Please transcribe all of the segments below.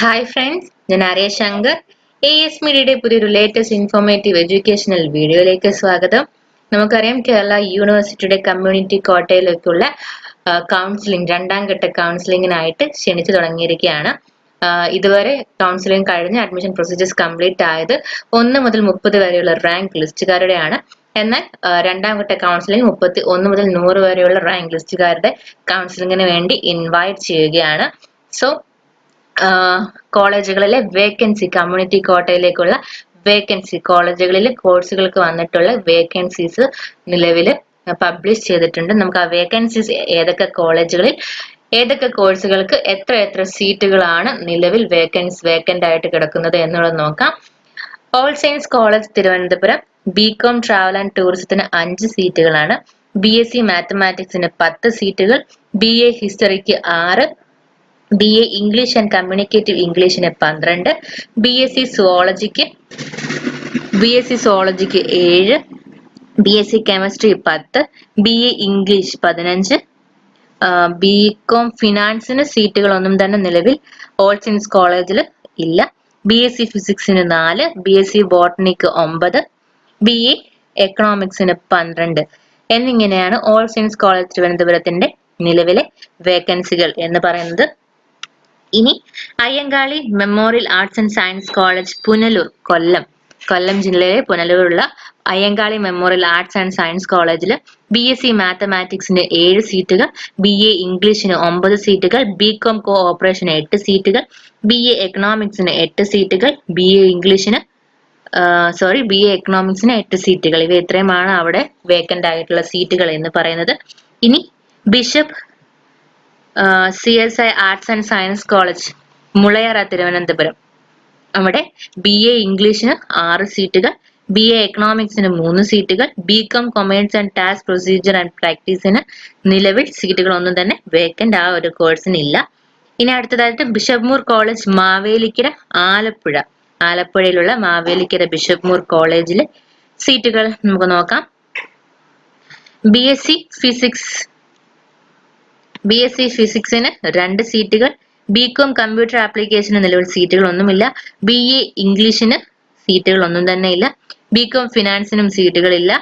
Hi friends, ഞാൻ Arya Shankar. AS മീഡിയയുടെ പുതിയൊരു ലേറ്റസ്റ്റ് ഇൻഫോർമേറ്റീവ് എഡ്യൂക്കേഷണൽ വീഡിയോയിലേക്ക് സ്വാഗതം. നമുക്കറിയാം, കേരള യൂണിവേഴ്സിറ്റിയുടെ കമ്മ്യൂണിറ്റി കോട്ടയിലേക്കുള്ള കൗൺസിലിംഗ്, രണ്ടാം ഘട്ട കൗൺസിലിംഗിനായിട്ട് ക്ഷണിച്ചു തുടങ്ങിയിരിക്കുകയാണ്. ഇതുവരെ കൗൺസിലിംഗ് കഴിഞ്ഞ് അഡ്മിഷൻ പ്രൊസീജിയേഴ്സ് കംപ്ലീറ്റ് ആയത് 1 മുതൽ 30 വരെയുള്ള റാങ്ക് ലിസ്റ്റുകാരുടെയാണ്. എന്നാൽ രണ്ടാം ഘട്ട കൗൺസിലിംഗ് 31 മുതൽ 100 വരെയുള്ള റാങ്ക് ലിസ്റ്റുകാരുടെ കൗൺസിലിംഗിന് വേണ്ടി ഇൻവൈറ്റ് ചെയ്യുകയാണ്. സോ കോളേജുകളിലെ വേക്കൻസി, കമ്മ്യൂണിറ്റി കോട്ടയിലേക്കുള്ള വേക്കൻസി, കോളേജുകളിൽ കോഴ്സുകൾക്ക് വന്നിട്ടുള്ള വേക്കൻസീസ് നിലവിൽ പബ്ലിഷ് ചെയ്തിട്ടുണ്ട്. നമുക്ക് ആ വേക്കൻസീസ് ഏതൊക്കെ കോളേജുകളിൽ ഏതൊക്കെ കോഴ്സുകൾക്ക് എത്ര സീറ്റുകളാണ് നിലവിൽ വേക്കന്റ് ആയിട്ട് കിടക്കുന്നത് എന്നുള്ളത് നോക്കാം. All science college Thiruvananthapuram BCom travel and ടൂറിസത്തിന് 5 സീറ്റുകളാണ്. BSc മാത്തമാറ്റിക്സിന് 10 സീറ്റുകൾ, BA ഹിസ്റ്ററിക്ക് 6, BA ഇംഗ്ലീഷ് ആൻഡ് കമ്മ്യൂണിക്കേറ്റീവ് ഇംഗ്ലീഷിന് 12, BSc സുവോളജിക്ക് 7, BSc chemistry 10, BA English 15, BCom ഫിനാൻസിന് സീറ്റുകളൊന്നും തന്നെ നിലവിൽ ഓൾ സയൻസ് കോളേജിൽ ഇല്ല. BSc ഫിസിക്സിന് 4, BSc ബോട്ടണിക്ക് 9, BA എക്കണോമിക്സിന് 12 എന്നിങ്ങനെയാണ് ഓൾ സയൻസ് കോളേജ് തിരുവനന്തപുരത്തിന്റെ നിലവിലെ വേക്കൻസികൾ എന്ന് പറയുന്നത്. ഇനി Ayyankali memorial arts and science college Punalur, Kollam ജില്ലയിലെ പുനലൂരുള്ള Ayyankali memorial arts and science കോളേജിൽ BSc മാത്തമാറ്റിക്സിന് 7 സീറ്റുകൾ, BA ഇംഗ്ലീഷിന് 9 സീറ്റുകൾ, ബികോം കോ ഓപ്പറേഷന് 8 സീറ്റുകൾ, BA എക്കണോമിക്സിന് 8 സീറ്റുകൾ, BA എക്കണോമിക്സിന് 8 സീറ്റുകൾ. ഇവ ഇത്രയുമാണ് അവിടെ വേക്കന്റ് ആയിട്ടുള്ള സീറ്റുകൾ എന്ന് പറയുന്നത്. ഇനി bishop CSI arts and science college Mulayara Thiruvananthapuram, അവിടെ BA ഇംഗ്ലീഷിന് 6 സീറ്റുകൾ, BA എക്കണോമിക്സിന് 3 സീറ്റുകൾ, BCom commerce and tax procedure and പ്രാക്ടീസിന് നിലവിൽ സീറ്റുകൾ ഒന്നും തന്നെ വേക്കന്റ് ആ ഒരു കോഴ്സിന് ഇല്ല. ഇനി അടുത്തതായിട്ട് ബിഷപ്പ് മൂർ കോളേജ് മാവേലിക്കര, ആലപ്പുഴയിലുള്ള മാവേലിക്കര ബിഷപ്പ് മൂർ കോളേജിലെ സീറ്റുകൾ നമുക്ക് നോക്കാം. BSc ഫിസിക്സിന് 2 സീറ്റുകൾ, ബികോം കമ്പ്യൂട്ടർ ആപ്ലിക്കേഷന് നിലവിൽ സീറ്റുകളൊന്നുമില്ല, BA ഇംഗ്ലീഷിന് സീറ്റുകളൊന്നും തന്നെ ഇല്ല, ബികോം ഫിനാൻസിനും സീറ്റുകളില്ല,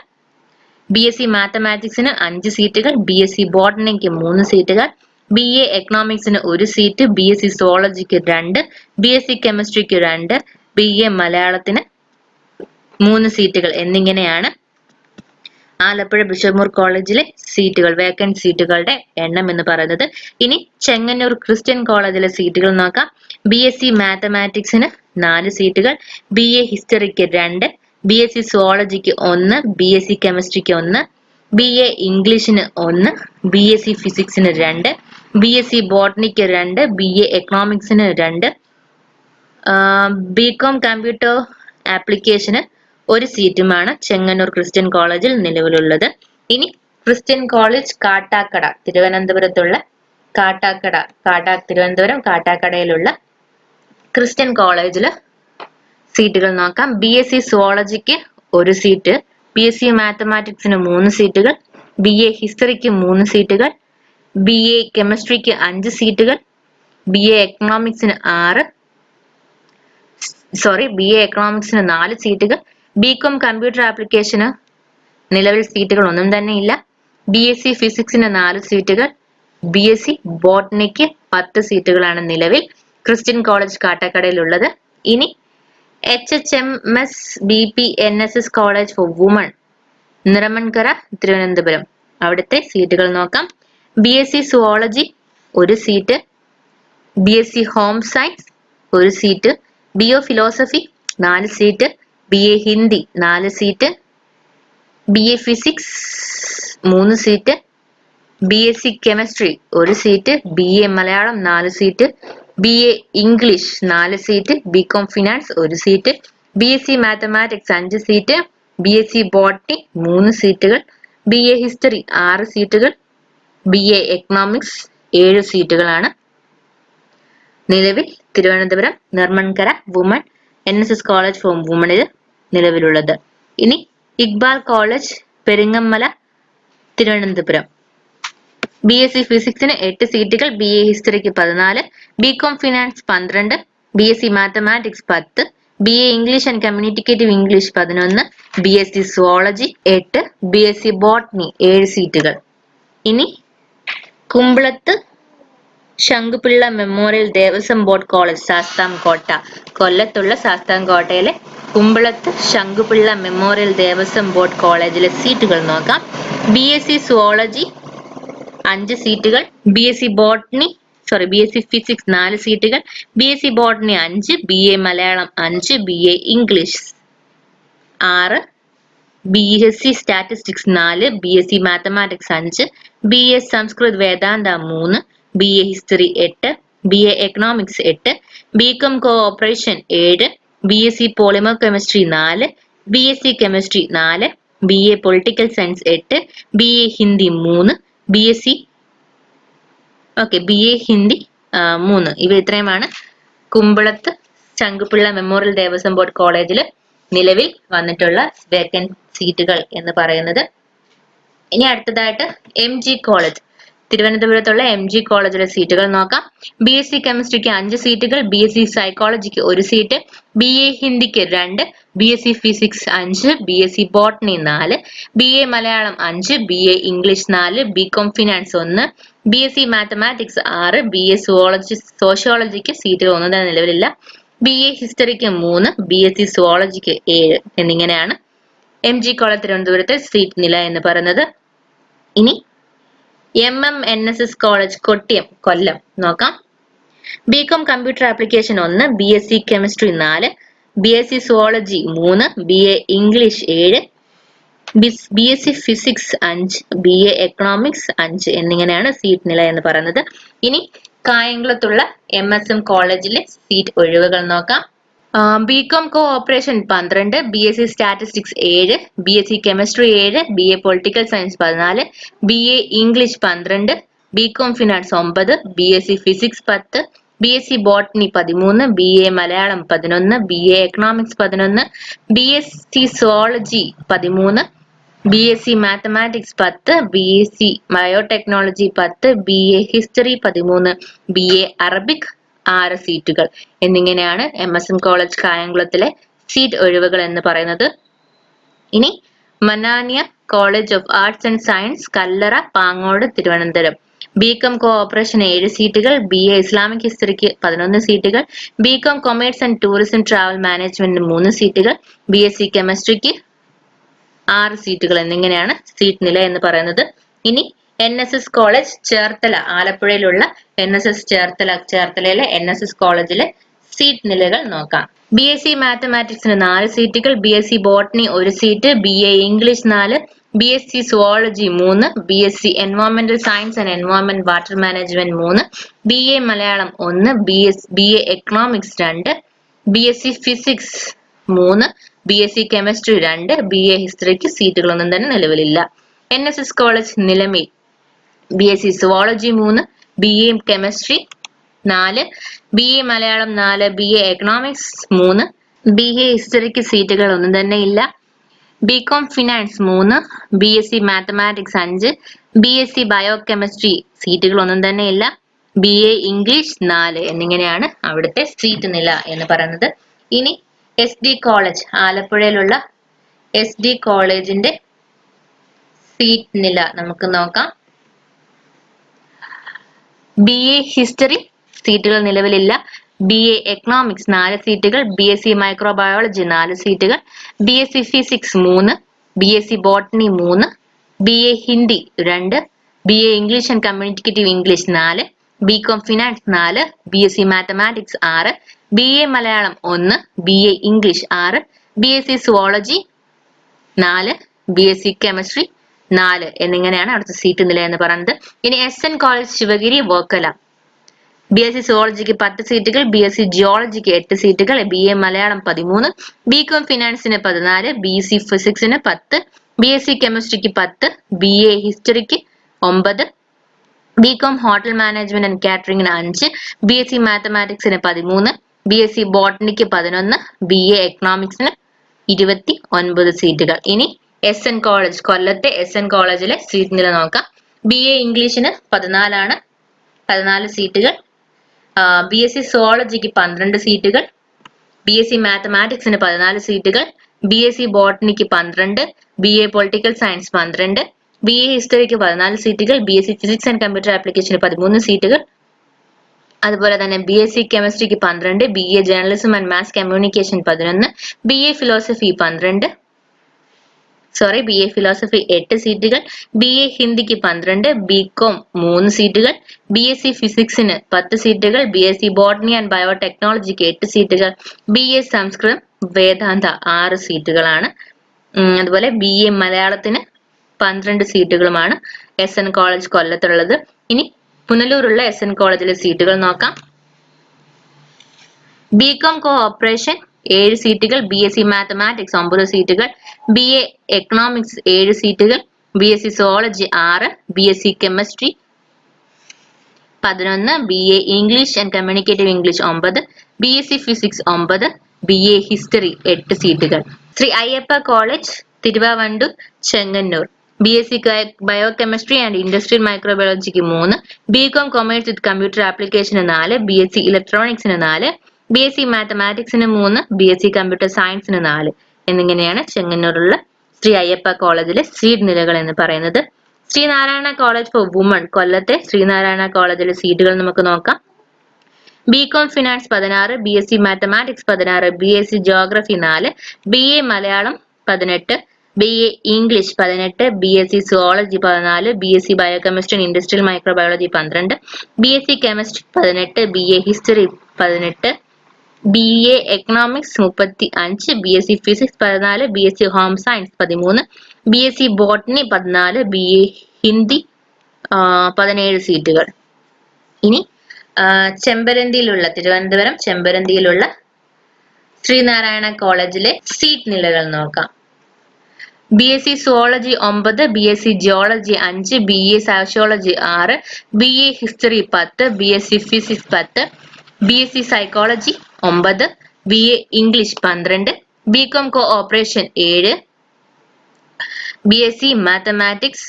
BSc മാത്തമാറ്റിക്സിന് 5 സീറ്റുകൾ, BSc ബോട്ടണിക്ക് 3 സീറ്റുകൾ, BA എക്കണോമിക്സിന് 1 seat, BSc സുവോളജിക്ക് 2, BSc കെമിസ്ട്രിക്ക് 2, BA മലയാളത്തിന് 3 സീറ്റുകൾ എന്നിങ്ങനെയാണ് ആലപ്പുഴ ബിഷപ്പ് മൂർ കോളേജിലെ സീറ്റുകൾ, വേക്കന്റ് സീറ്റുകളുടെ എണ്ണം എന്ന് പറയുന്നത്. ഇനി ചെങ്ങന്നൂർ ക്രിസ്ത്യൻ കോളേജിലെ സീറ്റുകൾ നോക്കാം. BSc മാത്തമാറ്റിക്സിന് 4 സീറ്റുകൾ, BA ഹിസ്റ്ററിക്ക് 2, BSc സുവോളജിക്ക് 1, BSc കെമിസ്ട്രിക്ക് 1, BA ഇംഗ്ലീഷിന് 1, BSc ഫിസിക്സിന് 2, BSc ബോട്ടണിക്ക് 2, BA എക്കണോമിക്സിന് 2, ബികോം കമ്പ്യൂട്ടർ ആപ്ലിക്കേഷന് 1 സീറ്റുമാണ് ചെങ്ങന്നൂർ ക്രിസ്ത്യൻ കോളേജിൽ നിലവിലുള്ളത്. ഇനി ക്രിസ്ത്യൻ കോളേജ് കാട്ടാക്കട, തിരുവനന്തപുരത്തുള്ള തിരുവനന്തപുരം കാട്ടാക്കടയിലുള്ള ക്രിസ്ത്യൻ കോളേജില് സീറ്റുകൾ നോക്കാം. BSc സുവോളജിക്ക് 1 സീറ്റ്, BSc മാത്തമാറ്റിക്സിന് 3 സീറ്റുകൾ, BA ഹിസ്റ്ററിക്ക് 3 സീറ്റുകൾ, BA കെമിസ്ട്രിക്ക് 5 സീറ്റുകൾ, BA എക്കണോമിക്സിന് 4 സീറ്റുകൾ, ബികോം കമ്പ്യൂട്ടർ ആപ്ലിക്കേഷന് നിലവിൽ സീറ്റുകൾ ഒന്നും തന്നെ ഇല്ല, BSc ഫിസിക്സിന് 4 സീറ്റുകൾ, BSc ബോട്ടണിക്ക് 10 സീറ്റുകളാണ് നിലവിൽ ക്രിസ്ത്യൻ കോളേജ് കാട്ടാക്കടയിലുള്ളത്. ഇനി HHMS BPNSS college for woman Niramankara Thiruvananthapuram, അവിടുത്തെ സീറ്റുകൾ നോക്കാം. BSc zoology 1 seat, BSc home science 1 seat, BO philosophy 4 seat, BA Hindi 4 seat, BA physics 3 seat, BSc chemistry 1 seat, BA Malayalam 4 seat, BA English 4 seat, BCom finance 1 seat, BSc mathematics 5 seat, BSc botany 3 സീറ്റുകൾ, BA history 6 സീറ്റുകൾ, BA economics 7 സീറ്റുകളാണ് നിലവിൽ Thiruvananthapuram Nirmankara woman NSS college for വുമണിൽ നിലവിലുള്ളത്. ഇനി Iqbal college Peringamala Thiruvananthapuram, BSc ഫിസിക്സിന് 8 സീറ്റുകൾ, BA ഹിസ്റ്ററിക്ക് 14, BCom finance 12, BSc mathematics 10, BA English and communicative English 11, BSc zoology 8, BSc botany 7 സീറ്റുകൾ. ഇനി Kumbalath Sankupillai memorial Devaswom board college Sasthamkotta, കൊല്ലത്തുള്ള ശാസ്താംകോട്ടയിലെ കുമ്പളത്ത് ശങ്കുപിള്ള മെമ്മോറിയൽ ദേവസ്വം ബോർഡ് കോളേജിലെ സീറ്റുകൾ നോക്കാം. BSc സുവോളജി 5 സീറ്റുകൾ, BSc ഫിസിക്സ് 4 സീറ്റുകൾ, BSc botany 5, BA Malayalam 5, BA English 6, BSc statistics 4, BSc mathematics 5, BA Sanskrit Vedanta 3, BA history 8, BA economics 8, BCom cooperation 7, BSc polymer chemistry 4, BSc chemistry 4, BA political science 8, BA Hindi 3, BA Hindi 3. ഇവ ഇത്രയുമാണ് Kumbalath Sankupillai memorial Devaswom board കോളേജിൽ നിലവിൽ വന്നിട്ടുള്ള vacant സീറ്റുകൾ എന്ന് പറയുന്നത്. ഇനി അടുത്തതായിട്ട് MG കോളേജ്, തിരുവനന്തപുരത്തുള്ള MG കോളേജിലെ സീറ്റുകൾ നോക്കാം. BSc കെമിസ്ട്രിക്ക് 5 സീറ്റുകൾ, BSc psychologic 1 seat, BA ഹിന്ദിക്ക് 2, BSc physics 5, BSc botany 4, BA Malayalam 5, BA English 4, BCom finance 1, BSc mathematics 6, BA സോഷ്യോളജിക്ക് സീറ്റുകൾ ഒന്നും തന്നെ നിലവിലില്ല, BA ഹിസ്റ്ററിക്ക് 3, BSc സുവോളജിക്ക് 7 എന്നിങ്ങനെയാണ് MG കോളേജ് തിരുവനന്തപുരത്തെ സീറ്റ് നില എന്ന് പറയുന്നത്. ഇനി MMNSS കോളേജ് കൊട്ടിയം കൊല്ലം നോക്കാം. BCom computer application 1, BSc chemistry 4, BSc zoology 3, BA English 7, BSc physics 5, BA economics 5 എന്നിങ്ങനെയാണ് സീറ്റ് നില എന്ന് പറയുന്നത്. ഇനി കായംകുളത്തുള്ള MSM കോളേജിലെ സീറ്റ് ഒഴിവുകൾ നോക്കാം. BCom cooperation 12, BSc statistics 7, BSc chemistry 7, BA political science 14, BA English 12, BCom finance 9, BSc physics 10, BSc botany 13, BA Malayalam 11, BA economics 11, BSc zoology 13, BSc mathematics 10, BSc biotechnology 10, BA history 13, BA Arabic 6 സീറ്റുകൾ എന്നിങ്ങനെയാണ് MSM college കായംകുളത്തിലെ seat ഒഴിവുകൾ എന്ന് പറയുന്നത്. ഇനി Mannaniya college of arts and science Kallara Pangode Thiruvananthapuram, BCom cooperation 7 സീറ്റുകൾ, BA Islamic ഹിസ്റ്ററിക്ക് 11 സീറ്റുകൾ, BCom commerce and tourism travel മാനേജ്മെന്റിന് 3 സീറ്റുകൾ, BSc കെമിസ്ട്രിക്ക് 6 സീറ്റുകൾ എന്നിങ്ങനെയാണ് സീറ്റ് നില എന്ന് പറയുന്നത്. ഇനി NSS കോളേജ് ചേർത്തല, ആലപ്പുഴയിലുള്ള NSS ചേർത്തലയിലെ NSS കോളേജിലെ സീറ്റ് നിലകൾ നോക്കാം. BSc മാത്തമാറ്റിക്സിന് 4 സീറ്റുകൾ, BSc botany 1 seat, BA English 4, BSc zoology 3, BSc എൻവയോൺമെന്റൽ science and environment water management 3, BA Malayalam 1, BA economics 2, BSc physics 3, BSc chemistry 2, BA ഹിസ്റ്ററിക്ക് സീറ്റുകളൊന്നും തന്നെ നിലവിലില്ല. NSS college Nilamel BSc zoology 3, BA chemistry 4, BA Malayalam 4, BA economics 3, BA ഹിസ്റ്ററിക്ക് സീറ്റുകൾ ഒന്നും തന്നെ ഇല്ല. BCom finance 3, BSc mathematics 5, BSc biochemistry സീറ്റുകൾ ഒന്നും തന്നെ ഇല്ല, BA ഇംഗ്ലീഷ് 4 എന്നിങ്ങനെയാണ് അവിടുത്തെ സീറ്റ് നില എന്ന് പറയുന്നത്. ഇനി SD കോളേജ്, ആലപ്പുഴയിലുള്ള SD കോളേജിന്റെ സീറ്റ് നില നമുക്ക് നോക്കാം. BA ഹിസ്റ്ററി സീറ്റുകൾ നിലവിലില്ല, BA എക്കണോമിക്സ് 4 സീറ്റുകൾ, BSc മൈക്രോബയോളജി 4 സീറ്റുകൾ, BSc physics 3, BSc botany 3, BA Hindi 2, BA English and communicative English 4, BCom finance 4, BSc mathematics 6, BA Malayalam 1, BA English 6, BSc zoology 4, BSc chemistry 4 എന്നിങ്ങനെയാണ് അവിടുത്തെ സീറ്റ് നില എന്ന് പറയുന്നത്. ഇനി SN college Sivagiri Varkala, BSc സുവോളജിക്ക് 10 സീറ്റുകൾ, BSc ജിയോളജിക്ക് 8 സീറ്റുകൾ, BA മലയാളം 13, BCom ഫിനാൻസിന് 14, BSc ഫിസിക്സിന് 10, BSc കെമിസ്ട്രിക്ക് 10, BA ഹിസ്റ്ററിക്ക് 9, BCom hotel management and കാറ്ററിംഗിന് 5, BSc മാത്തമാറ്റിക്സിന് 13, BSc ബോട്ടണിക്ക് 11, BA എക്കണോമിക്സിന് 29 സീറ്റുകൾ. ഇനി SN കോളേജ്, കൊല്ലത്തെ SN കോളേജിലെ സീറ്റ് നില നോക്കാം. BA ഇംഗ്ലീഷിന് 14 സീറ്റുകൾ, BSc സുവോളജിക്ക് 12 സീറ്റുകൾ, BSc മാത്തമാറ്റിക്സിന് 14 സീറ്റുകൾ, BSc ബോട്ടണിക്ക് 12, BA political science 12, BA ഹിസ്റ്ററിക്ക് 14 സീറ്റുകൾ, BSc ഫിസിക്സ് ആൻഡ് കമ്പ്യൂട്ടർ ആപ്ലിക്കേഷന് 13 സീറ്റുകൾ, അതുപോലെ തന്നെ BSc കെമിസ്ട്രിക്ക് 12, BA journalism and mass communication 11, BA philosophy 12, BA philosophy 8 സീറ്റുകൾ, BA ഹിന്ദിക്ക് 12, BCom 3 സീറ്റുകൾ, BSc ഫിസിക്സിന് 10 സീറ്റുകൾ, BSc ബോട്ടണി ആൻഡ് ബയോടെക്നോളജിക്ക് 8 സീറ്റുകൾ, BA സംസ്കൃതം വേദാന്ത 6 സീറ്റുകളാണ്. അതുപോലെ BA മലയാളത്തിന് 12 സീറ്റുകളുമാണ് SN കോളേജ് കൊല്ലത്തുള്ളത്. ഇനി പുനലൂരുള്ള SN കോളേജിലെ സീറ്റുകൾ നോക്കാം. BCom കോഓപ്പറേഷൻ 7 സീറ്റുകൾ, BSc മാത്തമാറ്റിക്സ് 9 സീറ്റുകൾ, BA എക്കണോമിക്സ് 7 സീറ്റുകൾ, BSc zoology 6, BSc chemistry 11, BA English and communicative English 9, BSc physics 9, BA history 8 സീറ്റുകൾ. Sree Ayyappa college Thiruvanvandoor Chengannur BSc biochemistry and industrial മൈക്രോബയോളജിക്ക് 3, BCom കൊമേഴ്സ് വിത്ത് കമ്പ്യൂട്ടർ ആപ്ലിക്കേഷന് 4, BSc ഇലക്ട്രോണിക്സിന് 4, BSc മാത്തമാറ്റിക്സിന് 3, BSc കമ്പ്യൂട്ടർ സയൻസിന് 4 എന്നിങ്ങനെയാണ് ചെങ്ങന്നൂരുള്ള ശ്രീ അയ്യപ്പ കോളേജിലെ സീറ്റ് നിലകൾ എന്ന് പറയുന്നത്. ശ്രീനാരായണ കോളേജ് ഫോർ വുമൺ കൊല്ലത്തെ ശ്രീനാരായണ കോളേജിലെ സീറ്റുകൾ നമുക്ക് നോക്കാം. BCom finance 16, BSc mathematics 16, BSc geography 4, BA Malayalam 18, BA English 18, BSc zoology 14, BSc biochemistry and industrial microbiology 12, BSc chemistry 18, BA history 18, BA economics 35, BSc physics 14, BSc home science 13, BSc botany 14, BA Hindi 17 സീറ്റുകൾ. ഇനി ചെമ്പരന്തിയിലുള്ള തിരുവനന്തപുരം ചെമ്പരന്തിയിലുള്ള ശ്രീനാരായണ കോളേജിലെ seat നിലകൾ നോക്കാം. BSc zoology 9, BSc geology 5, BA sociology 6, BA history 10, BSc physics 10, BSc psychology 9, BA English 12, BCom cooperation 7, BSc mathematics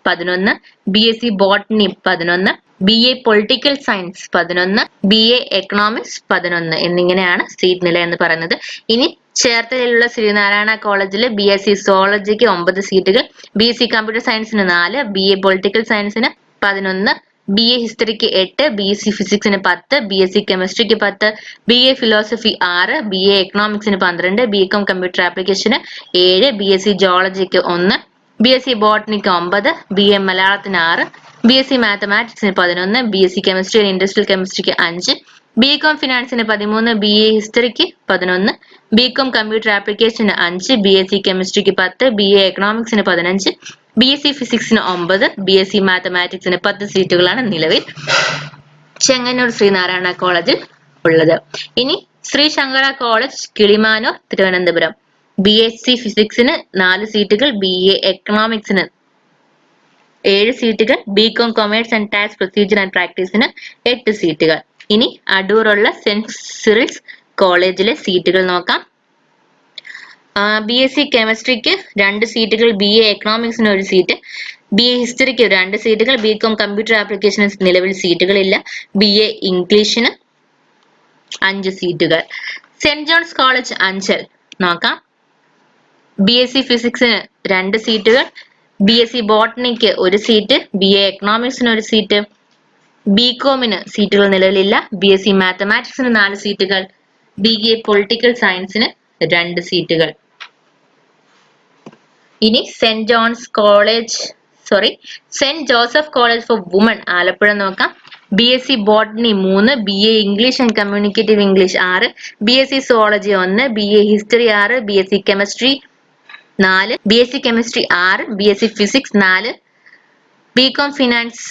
11, BSc botany 11, BA political science 11, BA economics 11 എന്നിങ്ങനെയാണ് seat നില എന്ന് പറയുന്നത്. ഇനി ചേർത്തലയിലുള്ള ശ്രീനാരായണ കോളേജിൽ BSc സുവോളജിക്ക് 9 സീറ്റുകൾ, BSc കമ്പ്യൂട്ടർ സയൻസിന് 4, BA പൊളിറ്റിക്കൽ സയൻസിന് 11, BA ഹിസ്റ്ററിക്ക് 8, BSc ഫിസിക്സിന് 10, BSc കെമിസ്ട്രിക്ക് 10, BA ഫിലോസഫി 6, BA എക്കണോമിക്സിന് 12, BCom കമ്പ്യൂട്ടർ ആപ്ലിക്കേഷന് 7, BSc ജിയോളജിക്ക് 1, BSc ബോട്ടണിക്ക് 9, BA മലയാളത്തിന് 6, BSc മാത്തമാറ്റിക്സിന് 11, BSc കെമിസ്ട്രി ആൻഡ് ഇൻഡസ്ട്രിയൽ കെമിസ്ട്രിക്ക് 5, BCom ഫിനാൻസിന് 13, BA ഹിസ്റ്ററിക്ക് 11, BCom കമ്പ്യൂട്ടർ ആപ്ലിക്കേഷന് 5, BSc കെമിസ്ട്രിക്ക് 10, BA എക്കണോമിക്സിന് 15, BSc ഫിസിക്സിന് 9, BSc മാത്തമാറ്റിക്സിന് 10 സീറ്റുകളാണ് നിലവിൽ ചെങ്ങന്നൂർ ശ്രീനാരായണ കോളേജിൽ ഉള്ളത്. ഇനി ശ്രീ ശങ്കര കോളേജ് കിളിമാനൂർ തിരുവനന്തപുരം BSc ഫിസിക്സിന് 4 സീറ്റുകൾ, BA എക്കണോമിക്സിന് 7 സീറ്റുകൾ, BCom commerce and tax procedure and പ്രാക്ടീസിന് 8 സീറ്റുകൾ. ഇനി അടൂറുള്ള സെന്റ് സിറിൽസ് കോളേജിലെ സീറ്റുകൾ നോക്കാം. BSc കെമിസ്ട്രിക്ക് 2 സീറ്റുകൾ, BA എക്കണോമിക്സിന് 1 സീറ്റ്, BA ഹിസ്റ്ററിക്ക് 2 സീറ്റുകൾ, BCom കമ്പ്യൂട്ടർ ആപ്ലിക്കേഷന് നിലവിൽ സീറ്റുകളില്ല, BA ഇംഗ്ലീഷിന് 5 സീറ്റുകൾ. സെന്റ് ജോൺസ് കോളേജ് അഞ്ചൽ നോക്കാം. BSc ഫിസിക്സിന് 2 സീറ്റുകൾ, BSc ബോട്ടണിക്ക് 1 സീറ്റ്, BA എക്കണോമിക്സിന് 1 സീറ്റ്, BComന് സീറ്റുകൾ നിലവിലില്ല, BSc മാത്തമാറ്റിക്സിന് 4 സീറ്റുകൾ, BA പൊളിറ്റിക്കൽ സയൻസിന് 2 സീറ്റുകൾ. ഇനി saint Joseph college for woman Alappuzha നോക്കാം. BSc botany 3, BA English and communicative English 6, BSc zoology 1, BA history 6, BSc chemistry 4, BSc chemistry 6, BSc physics 4, BCom finance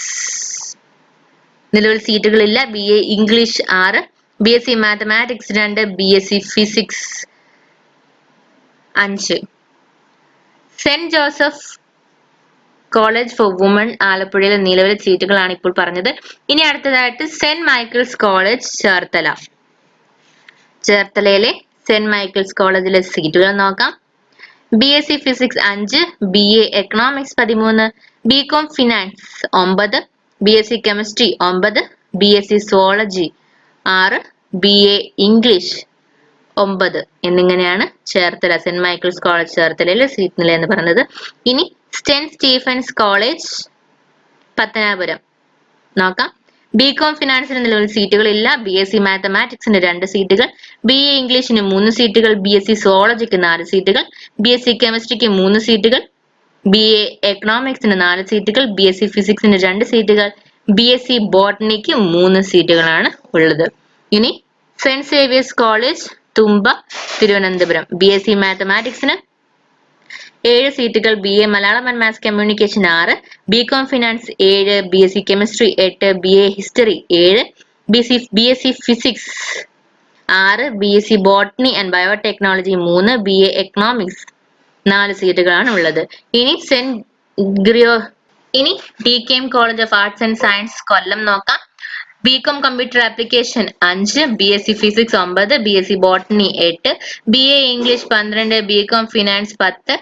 നിലവിൽ സീറ്റുകളില്ല, BA English 6, BSc mathematics 2, BSc physics 5. Saint Joseph college for woman ആലപ്പുഴയിലെ നിലവിലെ സീറ്റുകളാണ് ഇപ്പോൾ പറഞ്ഞത്. ഇനി അടുത്തതായിട്ട് സെന്റ് മൈക്കിൾസ് കോളേജ് ചേർത്തലയിലെ സെന്റ് മൈക്കിൾസ് കോളേജിലെ സീറ്റുകൾ നോക്കാം. BSc physics 5, BA economics 13, BCom finance 9, BSc chemistry 9, BSc zoology 6 BA English 9 എന്നിങ്ങനെയാണ് ചേർത്തല സെന്റ് മൈക്കിൾസ് കോളേജ് ചേർത്തലയിലെ സീറ്റ് നില എന്ന് പറയുന്നത്. ഇനി സെന്റ് സ്റ്റീഫൻസ് കോളേജ് പത്തനാപുരം നോക്കാം. ബികോം ഫിനാൻസിന് നിലവിൽ സീറ്റുകളില്ല. BSc മാത്തമാറ്റിക്സിന് 2 സീറ്റുകൾ, BA ഇംഗ്ലീഷിന് 3 സീറ്റുകൾ, BSc സുവോളജിക്ക് 4 സീറ്റുകൾ, BSc കെമിസ്ട്രിക്ക് 3 സീറ്റുകൾ, BA എക്കണോമിക്സിന് 4 സീറ്റുകൾ, BSc ഫിസിക്സിന് 2 സീറ്റുകൾ, BSc ബോട്ടണിക്ക് 3 സീറ്റുകളാണ് ഉള്ളത്. ഇനി saint Xavier's college Thumba Thiruvananthapuram BSc മാത്തമാറ്റിക്സിന് 7 സീറ്റുകൾ, BA Malayalam and maths communication 6, BCom finance 7, BSc chemistry 8, BA history 7, BSc physics 6, BSc botany and biotechnology 3, BA economics 4 സീറ്റുകളാണ് ഉള്ളത്. ഇനി DKM college of arts and science Kollam നോക്കാം. BCom computer application 5, BSc physics 9, BSc botany 8, BA English 12, BCom finance 10,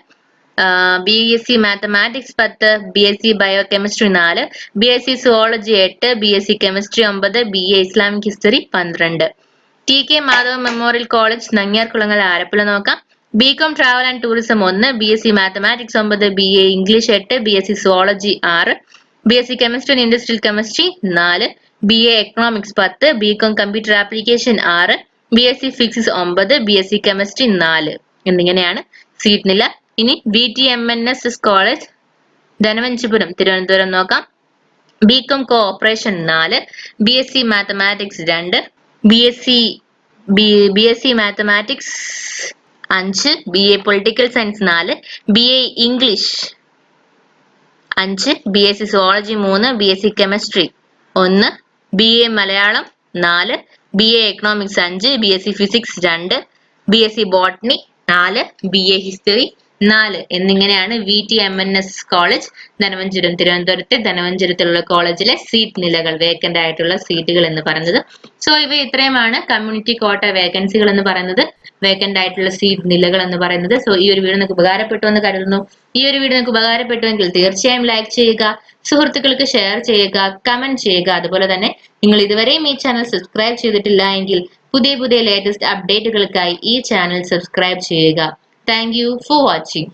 BSc mathematics 10, BSc biochemistry 4, BSc zoology 8, BSc chemistry 9, BA Islamic history 12. TK Madhava memorial college Nangiarkulangara Alappuzha നോക്കാം. BCom travel and tourism 1, BSc mathematics 9, BA English 8, BSc zoology 6, BSc chemistry and industrial chemistry 4, BA economics 10, BCom computer application 6, BSc physics 9, BSc chemistry 4 എന്നിങ്ങനെയാണ് seat നില. ഇനി VTMNSS college Dhanuvachapuram Thiruvananthapuram നോക്കാം. BCom cooperation 4, BSc mathematics 2, BSc mathematics 5, BA political science 4, BA English 5, BSc zoology 3, BSc chemistry 1, BA Malayalam 4, BA economics 5, BSc physics 2, BSc botany 4, BA history 4 എന്നിങ്ങനെയാണ് VTMNS college ധനവഞ്ചിപുരം തിരുവനന്തപുരത്തെ ധനവഞ്ചിപുരത്തിലുള്ള കോളേജിലെ seat നിലകൾ, vacant ആയിട്ടുള്ള സീറ്റുകൾ എന്ന് പറയുന്നത്. സോ ഇവ ഇത്രയുമാണ് കമ്മ്യൂണിറ്റി കോട്ട വേക്കൻസികൾ എന്ന് പറയുന്നത്, വേക്കന്റ് ആയിട്ടുള്ള സീറ്റ് നിലകൾ എന്ന് പറയുന്നത്. സോ ഈ ഒരു വീഡിയോ നിങ്ങൾക്ക് ഉപകാരപ്പെട്ടു എന്ന് കരുതുന്നു. ഈ ഒരു വീഡിയോ നിങ്ങൾക്ക് ഉപകാരപ്പെട്ടുവെങ്കിൽ തീർച്ചയായും ലൈക്ക് ചെയ്യുക, സുഹൃത്തുക്കൾക്ക് ഷെയർ ചെയ്യുക, കമന്റ് ചെയ്യുക. അതുപോലെ തന്നെ നിങ്ങൾ ഇതുവരെയും ഈ ചാനൽ സബ്സ്ക്രൈബ് ചെയ്തിട്ടില്ല എങ്കിൽ പുതിയ ലേറ്റസ്റ്റ് അപ്ഡേറ്റുകൾക്കായി ഈ ചാനൽ സബ്സ്ക്രൈബ് ചെയ്യുക. Thank you for watching.